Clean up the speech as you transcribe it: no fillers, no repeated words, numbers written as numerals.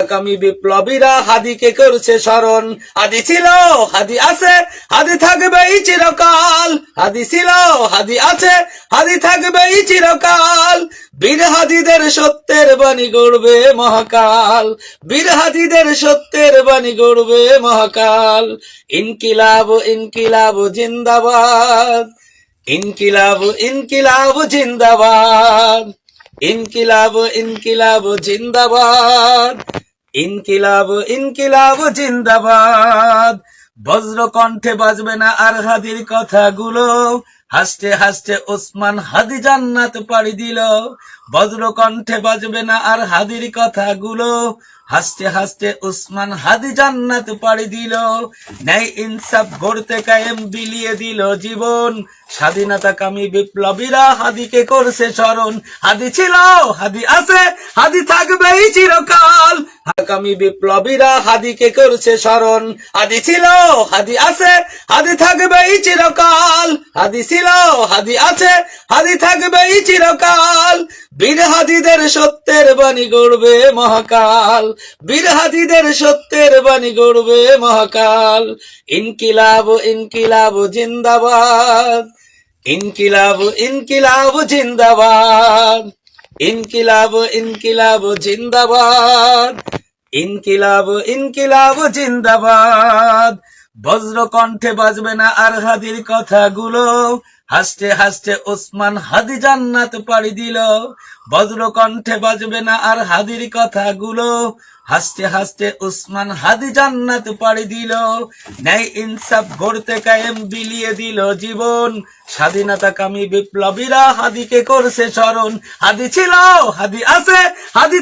আগামী বিপ্লবীরা হাদিকে করছে স্মরণ। হাদি ছিল, হাদি আছে, হাদি থাকবে এই চিরকাল। হাদি ছিল, হাদি আছে, হাদি থাকবে এই চিরকাল। বীর হাদিদের সত্যের বাণী গড়বে মহাকাল। বীর হাদিদের সত্যের বাণী গড়বে মহাকাল। ইনকিলাব ইনকিলাব জিন্দাবাদ। ইনকিলাব ইনকিলাব জিন্দাবাদ। ইনকিলাব ইনকিলাব জিন্দাবাদ। ইনকিলাব ইনকিলাব জিন্দাবাদ। বজ্র কণ্ঠে বাজবে না আর হাদির কথাগুলো। হাসতে হাসতে ওসমান হাদি জান্নাত পাড়ি দিল। বজ্র কণ্ঠে বাজবে না আর হাদির কথাগুলো। হাসতে হাসতে ওসমান হাদি জান্নাত পাড়ি দিল। ন্যায় ইনসাফ গড়তে কায়েম বিলিয়ে দিল জীবন। স্বাধীনতাকামী বিপ্লবীরা হাদিকে করছে স্মরণ। হাদি ছিল, হাদি আছে, হাদি থাকবে এই চিরকাল। আগামী বিপ্লবীরা হাদিকে করছে স্মরণ। হাদি ছিল, হাদি আছে, হাদি থাকবে এই চিরকাল। হাদি ছিল, হাদি আছে, হাদি থাকবে এই চিরকাল। বীর হাদিদের সত্যের বাণী গড়বে মহাকাল। বীর হাদিদের সত্যের বাণী গড়বে মহাকাল। ইনকিলাব ইনকিলাব জিন্দাবাদ। ইনকিলাব ইনকিলাব জিন্দাবাদ। ইনকিলাব ইনকিলাব জিন্দাবাদ। ইনকিলাব ইনকিলাব জিন্দাবাদ। বজ্র কণ্ঠে বাজবে না আর হাদির কথাগুলো। হাসতে হাসতে ওসমান হাদি জান্নাত পাড়ি দিল। বজ্র কণ্ঠে বাজবে না আর হাদির কথাগুলো। হাসতে হাসতে ওসমান হাদি জান্নাত পাড়ি দিল। ন্যায় ইনসাফ গড়তে কায়েম বিলিয়ে দিল জীবন। স্বাধীনতাকামী বিপ্লবীরা হাদিকে করছে স্মরণ। হাদি ছিল, হাদি আছে, হাদি